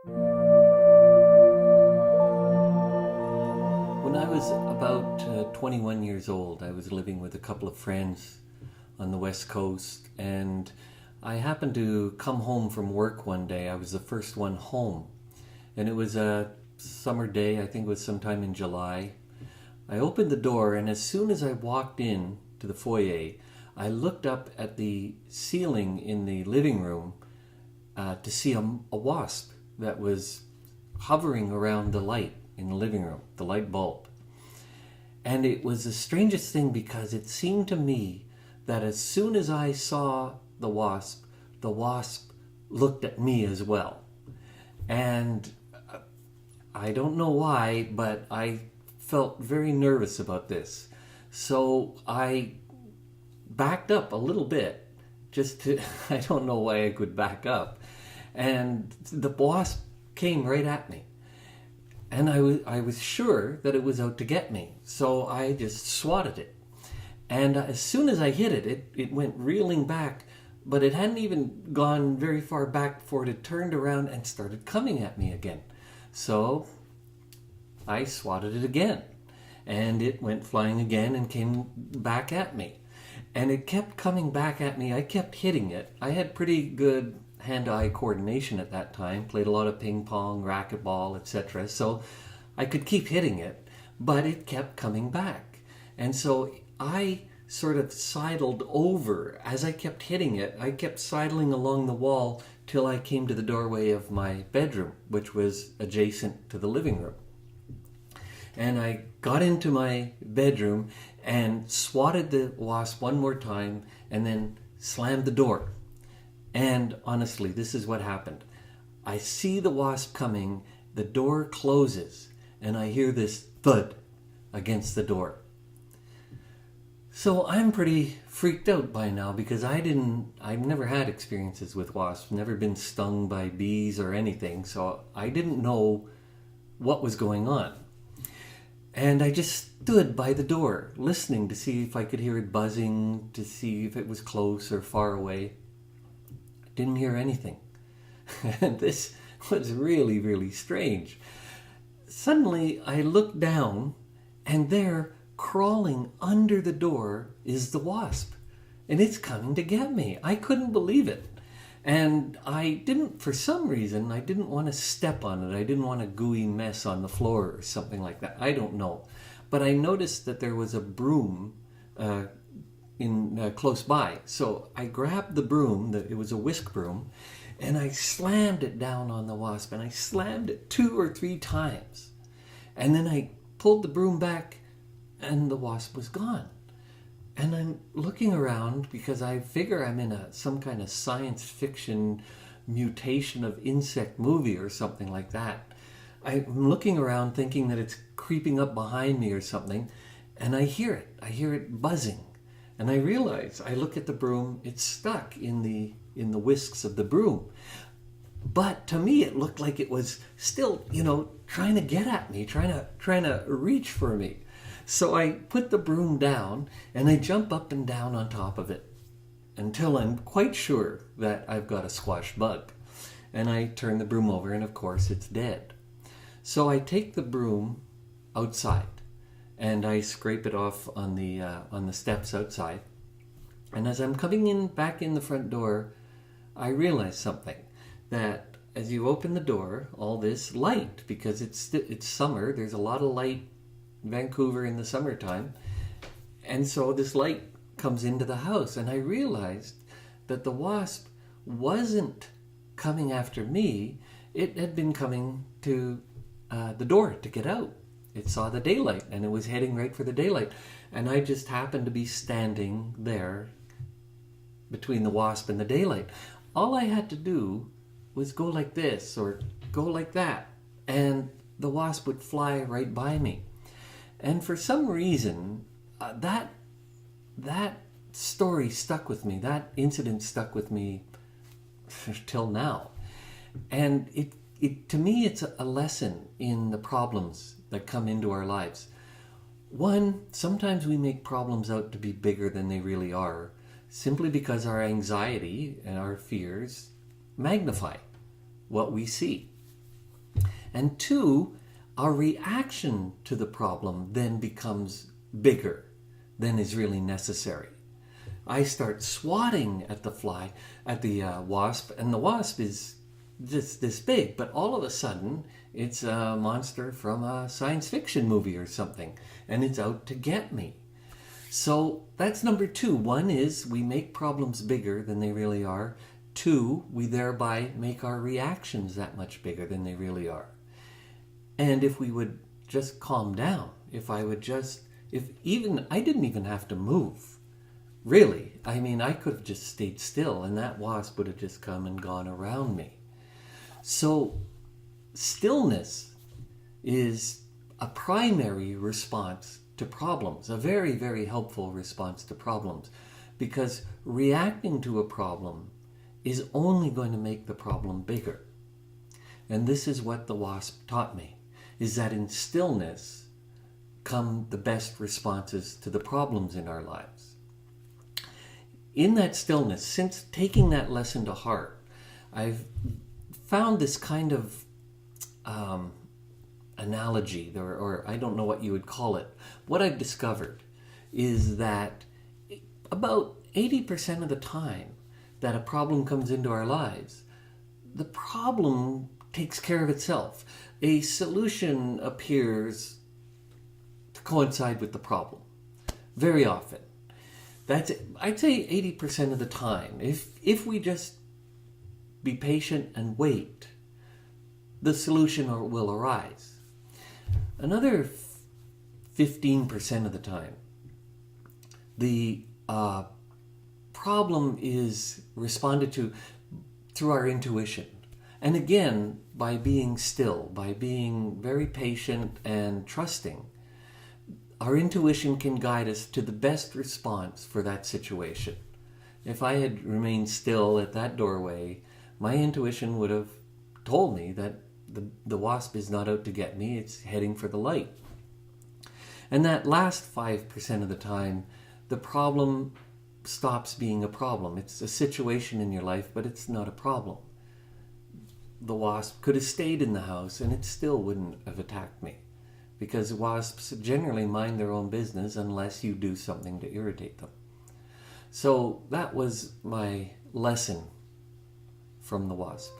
When I was about 21 years old, I was living with a couple of friends on the West Coast, and I happened to come home from work one day. I was the first one home, and it was a summer day. I think it was sometime in July. I opened the door, and as soon as I walked in to the foyer, I looked up at the ceiling in the living room to see a wasp that was hovering around the light in the living room, the light bulb. And it was the strangest thing because it seemed to me that as soon as I saw the wasp looked at me as well. And I don't know why, but I felt very nervous about this. So I backed up a little bit just to, I don't know why I could back up. And the wasp came right at me. And I was sure that it was out to get me. So I just swatted it. And as soon as I hit it, it went reeling back. But it hadn't even gone very far back before it turned around and started coming at me again. So I swatted it again. And it went flying again and came back at me. And it kept coming back at me. I kept hitting it. I had pretty good hand-eye coordination at that time, played a lot of ping pong, racquetball, etc. So I could keep hitting it, but it kept coming back. And so I sort of sidled over. As I kept hitting it, I kept sidling along the wall till I came to the doorway of my bedroom, which was adjacent to the living room. And I got into my bedroom and swatted the wasp one more time and then slammed the door. And honestly, this is what happened. I see the wasp coming, the door closes, and I hear this thud against the door. So I'm pretty freaked out by now because I've never had experiences with wasps, never been stung by bees or anything, so I didn't know what was going on. And I just stood by the door, listening to see if I could hear it buzzing, to see if it was close or far away. Didn't hear anything. And this was really, really strange. Suddenly, I looked down, and there, crawling under the door, is the wasp. And it's coming to get me. I couldn't believe it. And for some reason, I didn't want to step on it. I didn't want a gooey mess on the floor or something like that. I don't know. But I noticed that there was a broom close by. So I grabbed the broom, it was a whisk broom, and I slammed it down on the wasp, and I slammed it 2 or 3 times. And then I pulled the broom back, and the wasp was gone. And I'm looking around because I figure I'm in some kind of science fiction mutation of insect movie or something like that. I'm looking around thinking that it's creeping up behind me or something, and I hear it. I hear it buzzing. And I realize, I look at the broom, it's stuck in the whisks of the broom. But to me, it looked like it was still, trying to get at me, trying to reach for me. So I put the broom down, and I jump up and down on top of it until I'm quite sure that I've got a squash bug. And I turn the broom over, and of course, it's dead. So I take the broom outside, and I scrape it off on the steps outside. And as I'm coming back in the front door, I realize something, that as you open the door, all this light, because it's summer, there's a lot of light in Vancouver in the summertime, and so this light comes into the house, and I realized that the wasp wasn't coming after me, it had been coming to the door to get out. It saw the daylight, and it was heading right for the daylight. And I just happened to be standing there between the wasp and the daylight. All I had to do was go like this or go like that, and the wasp would fly right by me. And for some reason, that story stuck with me. That incident stuck with me till now. And to me, it's a lesson in the problems that come into our lives. One, sometimes we make problems out to be bigger than they really are, simply because our anxiety and our fears magnify what we see. And two, our reaction to the problem then becomes bigger than is really necessary. I start swatting at the fly, at the wasp, and the wasp is just this big, but all of a sudden it's a monster from a science fiction movie or something, and it's out to get me. So that's number two. One is we make problems bigger than they really are. Two, we thereby make our reactions that much bigger than they really are. And if we would just calm down, I didn't even have to move. Really, I mean, I could have just stayed still and that wasp would have just come and gone around me. So stillness is a primary response to problems, a very, very helpful response to problems, because reacting to a problem is only going to make the problem bigger. And this is what the wasp taught me, is that in stillness come the best responses to the problems in our lives. In that stillness, since taking that lesson to heart, I've found this kind of analogy, or I don't know what you would call it. What I've discovered is that about 80% of the time that a problem comes into our lives, the problem takes care of itself. A solution appears to coincide with the problem, very often. I'd say 80% of the time. If we just be patient and wait, the solution will arise. Another 15% of the time, the problem is responded to through our intuition. And again, by being still, by being very patient and trusting, our intuition can guide us to the best response for that situation. If I had remained still at that doorway, my intuition would have told me that the wasp is not out to get me, it's heading for the light. And that last 5% of the time, the problem stops being a problem. It's a situation in your life, but it's not a problem. The wasp could have stayed in the house and it still wouldn't have attacked me, because wasps generally mind their own business unless you do something to irritate them. So that was my lesson from the wasp.